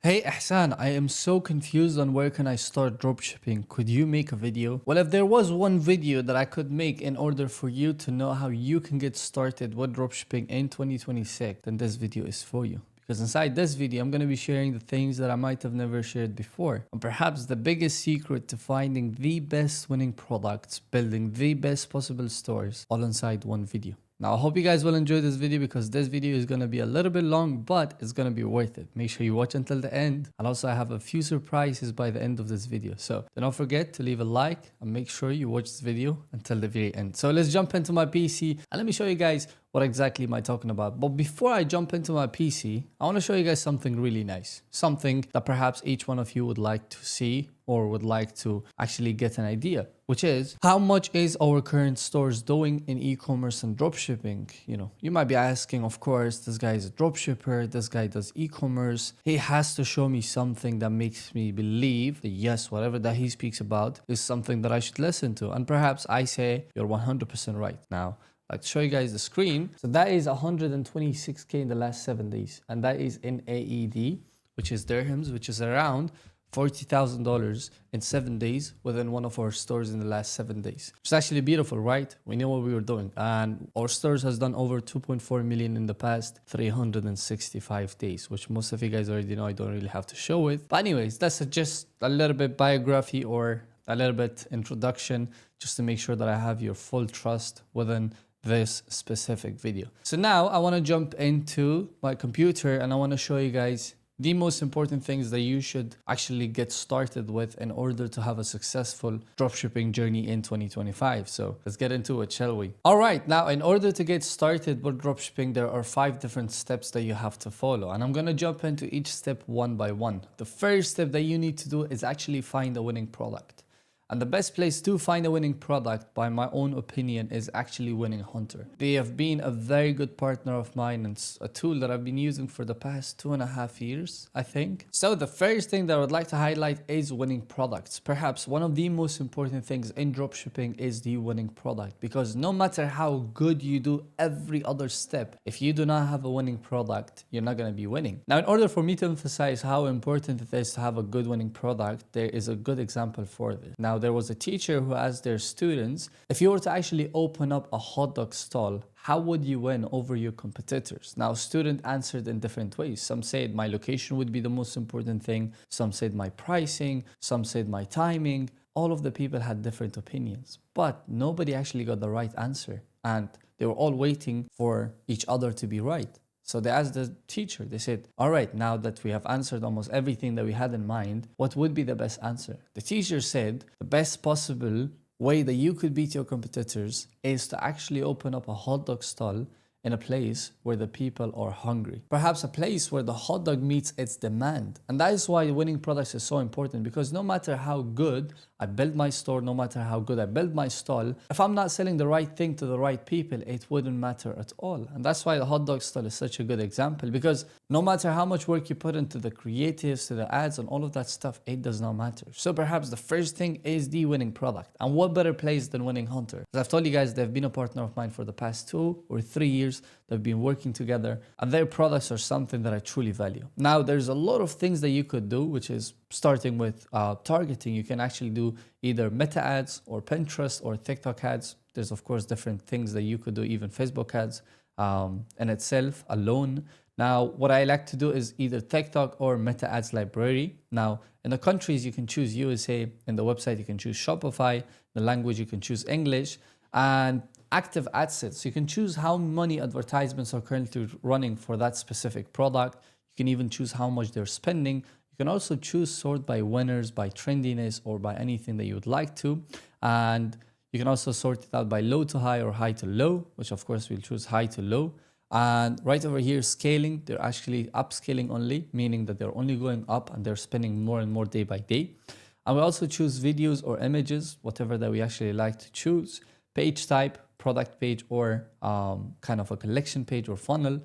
Hey Ihsan, I am so confused on where can I start dropshipping. Could you make a video? Well, if there was one video that I could make in order for you to know how you can get started with dropshipping in 2026, then this video is for you. Because inside this video, I'm going to be sharing the things that I might have never shared before. And perhaps the biggest secret to finding the best winning products, building the best possible stores, all inside one video. Now, I hope you guys will enjoy this video because this video is going to be a little bit long, but it's going to be worth it. Make sure you watch until the end. And also, I have a few surprises by the end of this video. So do not forget to leave a like and make sure you watch this video until the very end. So let's jump into my PC and let me show you guys what exactly am I talking about. But before I jump into my PC, I want to show you guys something really nice. Something that perhaps each one of you would like to see or would like to actually get an idea, which is how much is our current stores doing in e-commerce and dropshipping. You might be asking, of course, this guy is a dropshipper, this guy does e-commerce, he has to show me something that makes me believe that yes, whatever that he speaks about is something that I should listen to. And perhaps I say you're 100% right. Now, I'd like to show you guys the screen. So that is 126k in the last 7 days, and that is in AED, which is dirhams, which is around $40,000 in 7 days within one of our stores in the last 7 days. It's actually beautiful, right? We know what we were doing, and our stores has done over 2.4 million in the past 365 days, which most of you guys already know. I don't really have to show it. But anyways, that's just a little bit biography or a little bit introduction just to make sure that I have your full trust within this specific video. So now I want to jump into my computer and I want to show you guys the most important things that you should actually get started with in order to have a successful dropshipping journey in 2025. So let's get into it, shall we? All right, now in order to get started with dropshipping, there are 5 different steps that you have to follow. And I'm gonna jump into each step one by one. The first step that you need to do is actually find a winning product. And the best place to find a winning product, by my own opinion, is actually Winning Hunter. They have been a very good partner of mine and a tool that I've been using for the past 2.5 years, I think. So the first thing that I would like to highlight is winning products. Perhaps one of the most important things in dropshipping is the winning product, because no matter how good you do every other step, if you do not have a winning product, you're not going to be winning. Now, in order for me to emphasize how important it is to have a good winning product, there is a good example for this. Now, there was a teacher who asked their students, if you were to actually open up a hot dog stall, how would you win over your competitors? Now, student answered in different ways. Some said my location would be the most important thing. Some said my pricing. Some said my timing. All of the people had different opinions, but nobody actually got the right answer. And they were all waiting for each other to be right. So they asked the teacher, they said, all right, now that we have answered almost everything that we had in mind, what would be the best answer? The teacher said, the best possible way that you could beat your competitors is to actually open up a hot dog stall in a place where the people are hungry. Perhaps a place where the hot dog meets its demand. And that is why winning products is so important, because no matter how good I build my store, no matter how good I build my stall, if I'm not selling the right thing to the right people, it wouldn't matter at all. And that's why the hot dog stall is such a good example, because no matter how much work you put into the creatives, to the ads and all of that stuff, it does not matter. So perhaps the first thing is the winning product. And what better place than Winning Hunter? As I've told you guys, they've been a partner of mine for the past 2 or 3 years. They've been working together, and their products are something that I truly value. Now, there's a lot of things that you could do, which is starting with targeting. You can actually do either meta ads or Pinterest or TikTok ads. There's of course different things that you could do, even Facebook ads in itself alone. Now, what I like to do is either TikTok or meta ads library. Now, in the countries, you can choose USA. In the website, you can choose Shopify. The language, you can choose English. And active ad sets, you can choose how many advertisements are currently running for that specific product. You can even choose how much they're spending. You can also choose sort by winners, by trendiness, or by anything that you would like to. And you can also sort it out by low to high or high to low, which of course we'll choose high to low. And right over here, scaling, they're actually upscaling only, meaning that they're only going up and they're spending more and more day by day. And we also choose videos or images, whatever that we actually like to choose. Page type, product page, or kind of a collection page or funnel.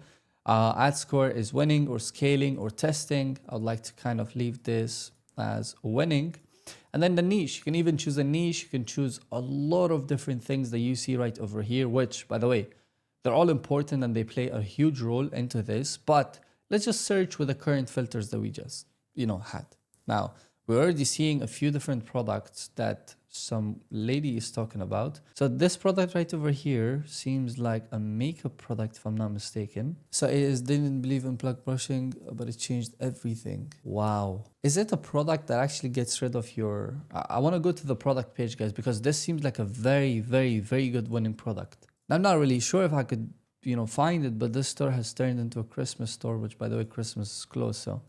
Ad score is winning or scaling or testing. I would like to kind of leave this as winning. And then the niche, you can even choose a niche. You can choose a lot of different things that you see right over here, which, by the way, they're all important and they play a huge role into this. But let's just search with the current filters that we just had. Now, we're already seeing a few different products that some lady is talking about. So this product right over here seems like a makeup product, if I'm not mistaken. So it is didn't believe in plug brushing, but it changed everything. Wow. Is it a product that actually gets rid of your... I want to go to the product page, guys, because this seems like a very, very, very good winning product. I'm not really sure if I could, find it, but this store has turned into a Christmas store, which, by the way, Christmas is close. So,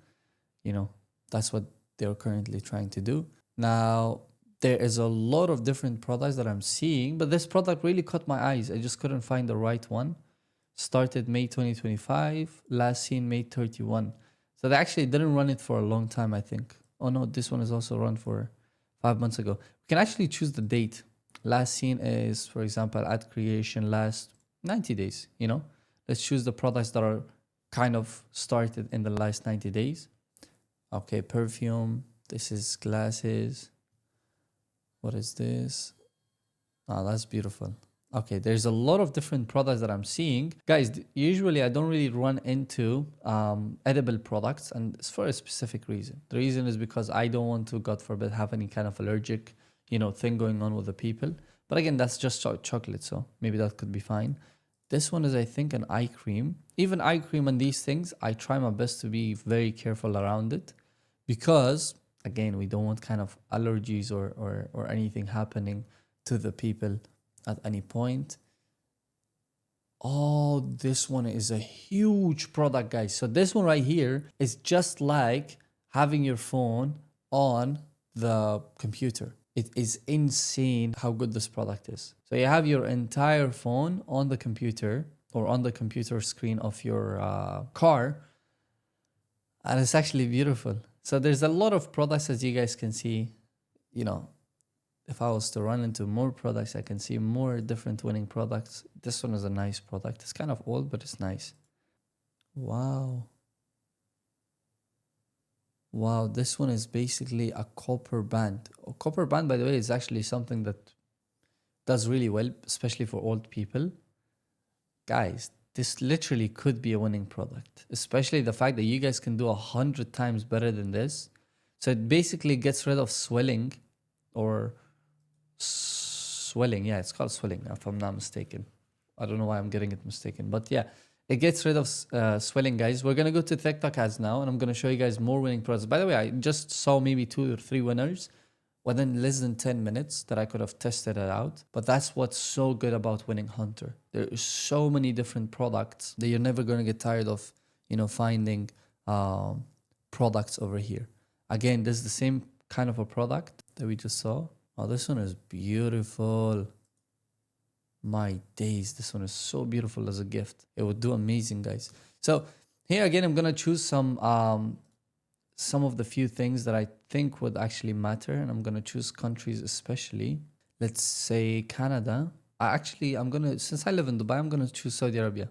that's what they're currently trying to do. Now, there is a lot of different products that I'm seeing, but this product really caught my eyes. I just couldn't find the right one. Started May 2025, last seen May 31. So they actually didn't run it for a long time, I think. Oh no, this one is also run for 5 months ago. We can actually choose the date. Last seen is, for example, ad creation last 90 days, Let's choose the products that are kind of started in the last 90 days. Okay, perfume. This is glasses. What is this? Oh, that's beautiful. Okay, there's a lot of different products that I'm seeing. Guys, usually I don't really run into edible products, and it's for a specific reason. The reason is because I don't want to, God forbid, have any kind of allergic, thing going on with the people. But again, that's just chocolate, so maybe that could be fine. This one is, I think, an eye cream. Even eye cream and these things, I try my best to be very careful around it because, again, we don't want kind of allergies or anything happening to the people at any point. Oh, this one is a huge product, guys. So this one right here is just like having your phone on the computer. It is insane how good this product is. So you have your entire phone on the computer or on the computer screen of your car. And it's actually beautiful. So there's a lot of products, as you guys can see. If I was to run into more products, I can see more different winning products. This one is a nice product. It's kind of old, but it's nice. Wow. Wow, this one is basically a copper band. A copper band, by the way, is actually something that does really well, especially for old people. Guys, this literally could be a winning product, especially the fact that you guys can do 100 times better than this. So it basically gets rid of swelling or swelling. Yeah, it's called swelling, if I'm not mistaken. I don't know why I'm getting it mistaken, but yeah, it gets rid of swelling, guys. We're going to go to TikTok ads now, and I'm going to show you guys more winning products. By the way, I just saw maybe 2 or 3 winners within less than 10 minutes that I could have tested it out. But that's what's so good about Winning Hunter. There is so many different products that you're never going to get tired of, finding products over here. Again, this is the same kind of a product that we just saw. Oh, this one is beautiful. My days, this one is so beautiful as a gift. It would do amazing, guys. So here again, I'm gonna choose some of the few things that I think would actually matter, and I'm gonna choose countries especially. Let's say Canada. I'm gonna, since I live in Dubai, I'm gonna choose Saudi Arabia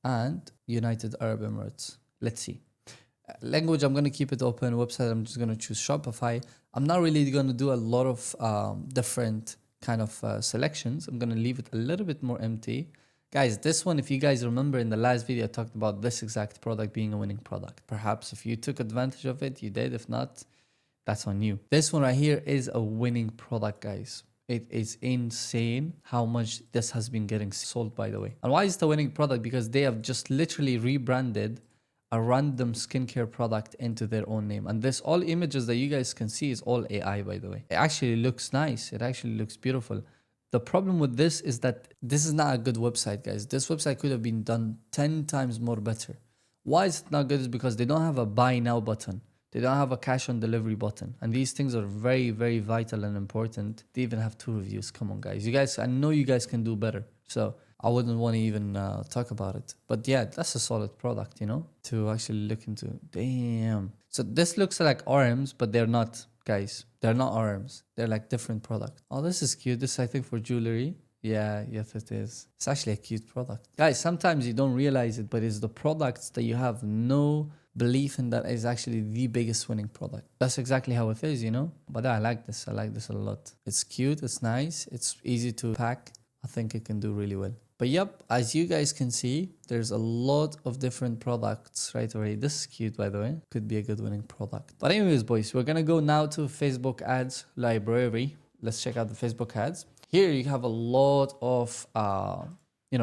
and United Arab Emirates. Let's see. Language, I'm gonna keep it open. Website, I'm just gonna choose Shopify. I'm not really gonna do a lot of different kind of selections. I'm gonna leave it a little bit more empty. Guys, this one, if you guys remember in the last video, I talked about this exact product being a winning product. Perhaps if you took advantage of it, you did. If not, that's on you. This one right here is a winning product, guys. It is insane how much this has been getting sold, by the way. And why is it a winning product? Because they have just literally rebranded a random skincare product into their own name. And this all images that you guys can see is all AI, by the way. It actually looks nice. It actually looks beautiful. The problem with this is that this is not a good website, guys. This website could have been done 10 times more better. Why is it not good? Is because they don't have a buy now button. They don't have a cash on delivery button. And these things are very, very vital and important. They even have 2 reviews. Come on, guys. You guys, I know you guys can do better. So I wouldn't want to even talk about it. But yeah, that's a solid product, to actually look into. Damn. So this looks like arms, but they're not, guys. They're not arms. They're like different products. Oh, this is cute. This, I think, for jewelry. Yeah, yes, it is. It's actually a cute product. Guys, sometimes you don't realize it, but it's the products that you have no belief in that is actually the biggest winning product. That's exactly how it is, But I like this. I like this a lot. It's cute. It's nice. It's easy to pack. I think it can do really well. But yep, as you guys can see, there's a lot of different products right away. This is cute, by the way. Could be a good winning product. But anyways, boys, we're gonna go now to Facebook ads library. Let's check out the Facebook ads. Here you have a lot of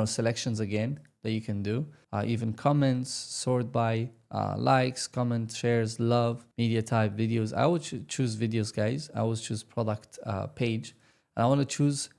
selections again that you can do. Even comments, sort by likes, comments, shares, love, media type, videos. I would choose videos, guys. I always choose product page. And I want to choose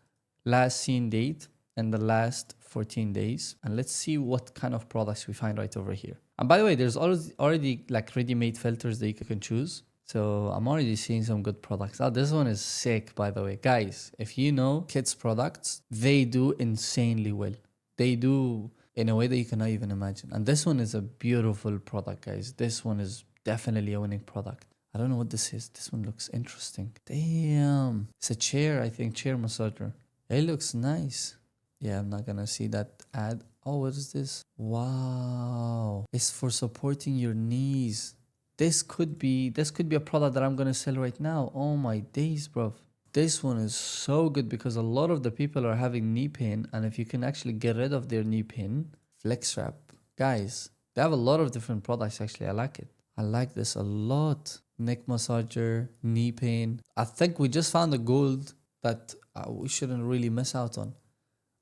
last seen date and the last 14 days. And let's see what kind of products we find right over here. And by the way, there's already like ready-made filters that you can choose. So I'm already seeing some good products. Oh, this one is sick, by the way. Guys, if you know kids products, they do insanely well. They do in a way that you cannot even imagine. And this one is a beautiful product, guys. This one is definitely a winning product. I don't know what this is. This one looks interesting. Damn. It's a chair, I think. Chair massager. It looks nice. Yeah, I'm not gonna see that ad. Oh, what is this? Wow. It's for supporting your knees. This could be a product that I'm gonna sell right now. Oh my days, bro. This one is so good because a lot of the people are having knee pain, and if you can actually get rid of their knee pain, flex wrap. Guys, they have a lot of different products actually. I like it. I like this a lot. Neck massager, knee pain. I think we just found a gold that we shouldn't really miss out on.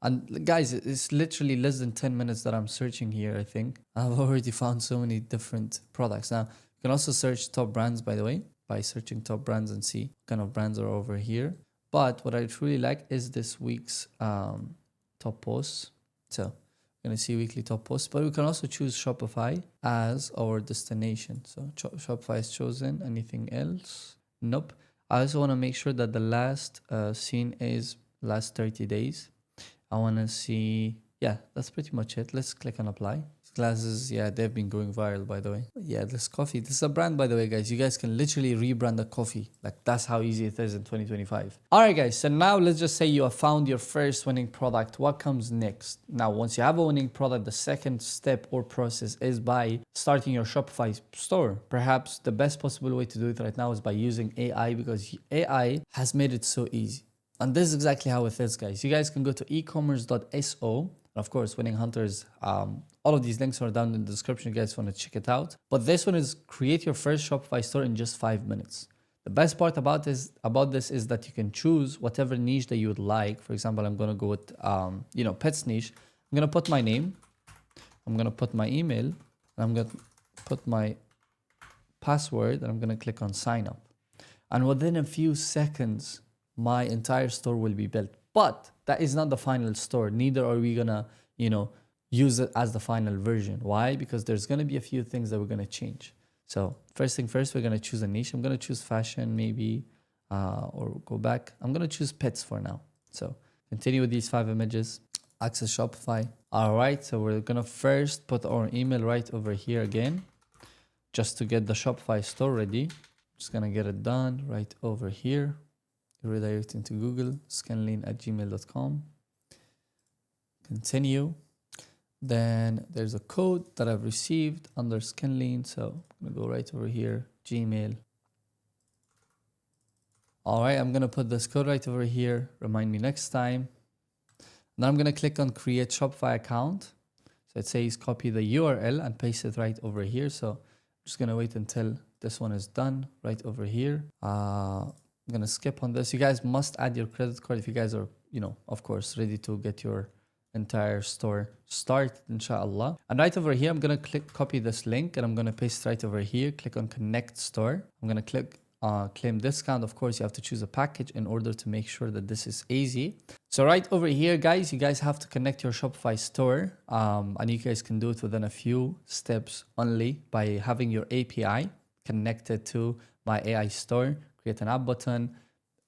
And guys, it's literally less than 10 minutes that I'm searching here, I think. I've already found so many different products. Now, you can also search top brands, by the way, by searching top brands and see what kind of brands are over here. But what I truly like is this week's top posts. So we're going to see weekly top posts, but we can also choose Shopify as our destination. So Shopify is chosen. Anything else? Nope. I also want to make sure that the last seen is last 30 days. I want to see, yeah, that's pretty much it. Let's click on apply. Glasses, yeah, they've been going viral, by the way. Yeah, this coffee, this is a brand, by the way, guys. You guys can literally rebrand a coffee. Like, that's how easy it is in 2025. All right, guys, so now let's just say you have found your first winning product. What comes next? Now, once you have a winning product, the second step or process is by starting your Shopify store. Perhaps the best possible way to do it right now is by using AI, because AI has made it so easy. And this is exactly how it is, guys. You guys can go to ecommerce.so. Of course, Winning Hunters, all of these links are down in the description. You guys want to check it out. But this one is create your first Shopify store in just 5 minutes. The best part about this is that you can choose whatever niche that you would like. For example, I'm going to go with, pets niche. I'm going to put my name. I'm going to put my email. And I'm going to put my password. And I'm going to click on sign up. And within a few seconds, my entire store will be built. But that is not the final store. Neither are we gonna, use it as the final version. Why? Because there's gonna be a few things that we're gonna change. So first thing first, we're gonna choose a niche. I'm gonna choose fashion maybe, or go back. I'm gonna choose pets for now. So continue with these 5 images. Access Shopify. All right, so we're gonna first put our email right over here again, just to get the Shopify store ready. Just gonna get it done right over here. Redirect into Google, scanlean@gmail.com. Continue. Then there's a code that I've received under Scanlean. So I'm going to go right over here, Gmail. All right, I'm going to put this code right over here. Remind me next time. Now I'm going to click on create Shopify account. So it says copy the URL and paste it right over here. So I'm just going to wait until this one is done right over here. I'm going to skip on this. You guys must add your credit card if you guys are, of course, ready to get your entire store started, inshallah. And right over here, I'm going to copy this link and I'm going to paste right over here. Click on connect store. I'm going to click claim discount. Of course, you have to choose a package in order to make sure that this is easy. So right over here, guys, you guys have to connect your Shopify store. And you guys can do it within a few steps only by having your API connected to my AI store. Create an app button.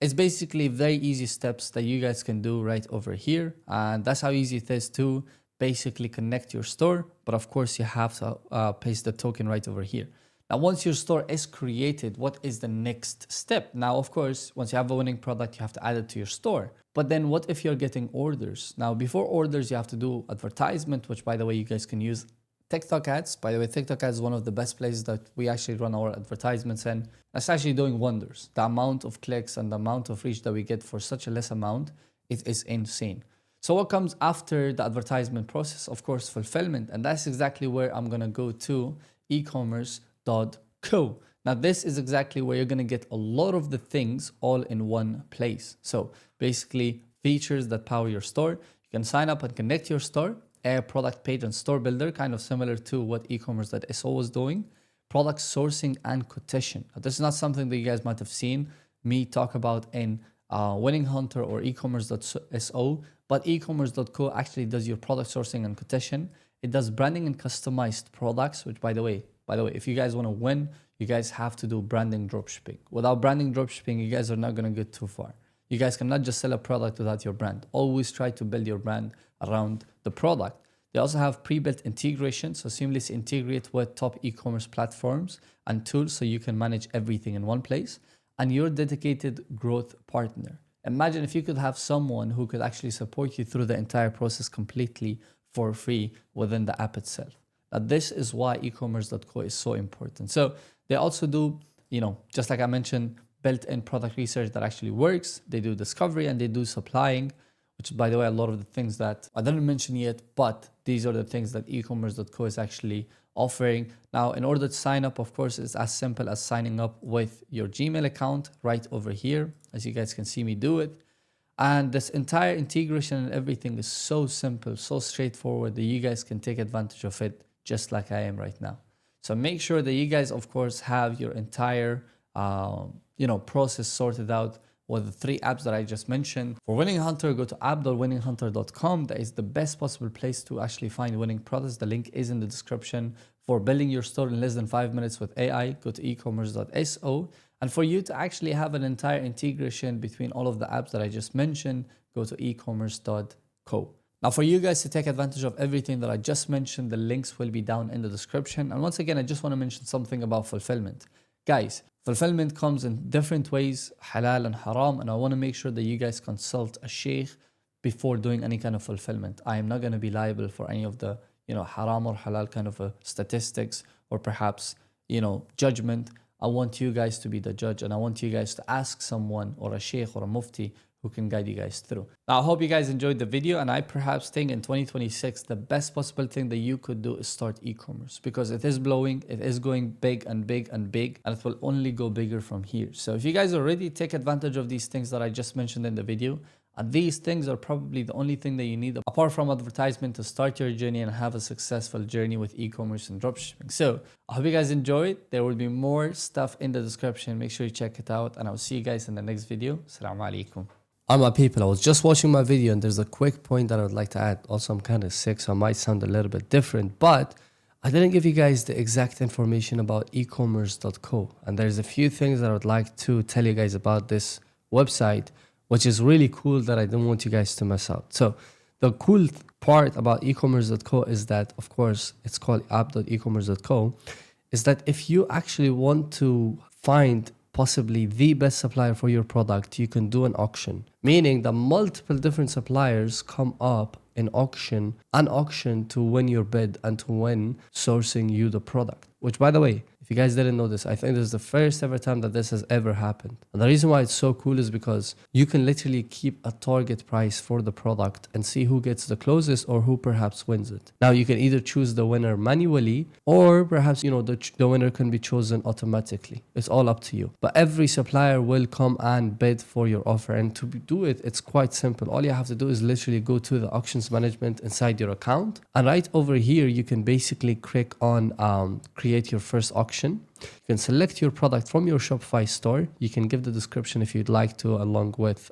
It's basically very easy steps that you guys can do right over here. And that's how easy it is to basically connect your store. But of course, you have to paste the token right over here. Now, once your store is created, what is the next step? Now, of course, once you have a winning product, you have to add it to your store. But then what if you're getting orders? Now, before orders, you have to do advertisement, which, by the way, you guys can use TikTok ads. By the way, TikTok ads is one of the best places that we actually run our advertisements in. It's actually doing wonders. The amount of clicks and the amount of reach that we get for such a less amount, it is insane. So what comes after the advertisement process? Of course, fulfillment. And that's exactly where I'm going to go to, ecommerce.co. Now, this is exactly where you're going to get a lot of the things all in one place. So basically features that power your store. You can sign up and connect your store, a product page and store builder, kind of similar to what ecommerce.so was doing. Product sourcing and quotation. Now, this is not something that you guys might have seen me talk about in Winning Hunter or ecommerce.so, but ecommerce.co actually does your product sourcing and quotation. It does branding and customized products, which by the way, if you guys want to win, you guys have to do branding dropshipping. Without branding dropshipping, you guys are not going to get too far. You guys cannot just sell a product without your brand. Always try to build your brand around the product. They also have pre-built integration, so seamlessly integrate with top e-commerce platforms and tools so you can manage everything in one place. And your dedicated growth partner. Imagine if you could have someone who could actually support you through the entire process completely for free within the app itself. Now, this is why ecommerce.co is so important. So they also do, just like I mentioned, built-in product research that actually works. They do discovery and they do supplying, which by the way, a lot of the things that I didn't mention yet, but these are the things that ecommerce.co is actually offering. Now, in order to sign up, of course, it's as simple as signing up with your Gmail account right over here, as you guys can see me do it. And this entire integration and everything is so simple, so straightforward that you guys can take advantage of it just like I am right now. So make sure that you guys, of course, have your entire, process sorted out with the 3 apps that I just mentioned. For Winning Hunter, go to app.winninghunter.com. That is the best possible place to actually find winning products. The link is in the description. For building your store in less than 5 minutes with AI, go to ecommerce.so. And for you to actually have an entire integration between all of the apps that I just mentioned, go to ecommerce.co. Now, for you guys to take advantage of everything that I just mentioned, the links will be down in the description. And once again, I just want to mention something about fulfillment. Guys, fulfillment comes in different ways, halal and haram, and I want to make sure that you guys consult a sheikh before doing any kind of fulfillment. I am not going to be liable for any of the, haram or halal kind of statistics or perhaps, judgment. I want you guys to be the judge, and I want you guys to ask someone or a sheikh or a mufti who can guide you guys through. Now, I hope you guys enjoyed the video, and I perhaps think in 2026, the best possible thing that you could do is start e-commerce, because it is blowing, it is going big and big and big, and it will only go bigger from here. So if you guys already take advantage of these things that I just mentioned in the video, and these things are probably the only thing that you need apart from advertisement to start your journey and have a successful journey with e-commerce and dropshipping. So I hope you guys enjoyed. There will be more stuff in the description. Make sure you check it out, and I'll see you guys in the next video. Assalamu alaikum. My people, I was just watching my video and there's a quick point that I would like to add. Also, I'm kind of sick, so I might sound a little bit different, but I didn't give you guys the exact information about ecommerce.co. And there's a few things that I would like to tell you guys about this website, which is really cool that I don't want you guys to miss out. So the cool part about ecommerce.co is that, of course, it's called app.ecommerce.co, is that if you actually want to find possibly the best supplier for your product, you can do an auction, meaning that multiple different suppliers come up in auction, an auction to win your bid and to win sourcing you the product. Which, by the way, if you guys didn't know this, I think this is the first ever time that this has ever happened. And the reason why it's so cool is because you can literally keep a target price for the product and see who gets the closest or who perhaps wins it. Now, you can either choose the winner manually or perhaps, the winner can be chosen automatically. It's all up to you. But every supplier will come and bid for your offer. And to do it, it's quite simple. All you have to do is literally go to the auctions management inside your account. And right over here, you can basically click on create your first auction. You can select your product from your Shopify store. You can give the description if you'd like to, along with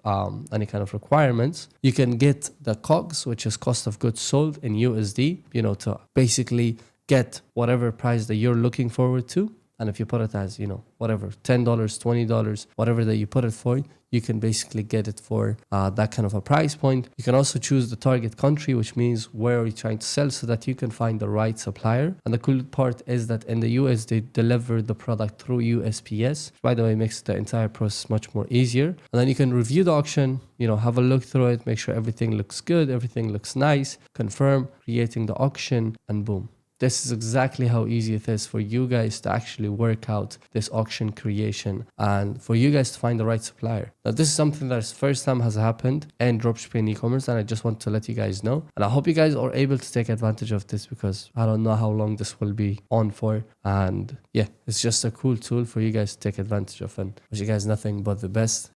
any kind of requirements. You can get the COGS, which is cost of goods sold in USD, to basically get whatever price that you're looking forward to. And if you put it as, whatever, $10, $20, whatever that you put it for, you can basically get it for that kind of a price point. You can also choose the target country, which means where are you trying to sell, so that you can find the right supplier. And the cool part is that in the US, they deliver the product through USPS, which by the way makes the entire process much more easier. And then you can review the auction, have a look through it, make sure everything looks good, everything looks nice, confirm, creating the auction, and boom. this is exactly how easy it is for you guys to actually work out this auction creation and for you guys to find the right supplier. Now, this is something that's first time has happened in dropshipping e-commerce, and I just want to let you guys know. And I hope you guys are able to take advantage of this, because I don't know how long this will be on for. And yeah, it's just a cool tool for you guys to take advantage of, and wish you guys nothing but the best.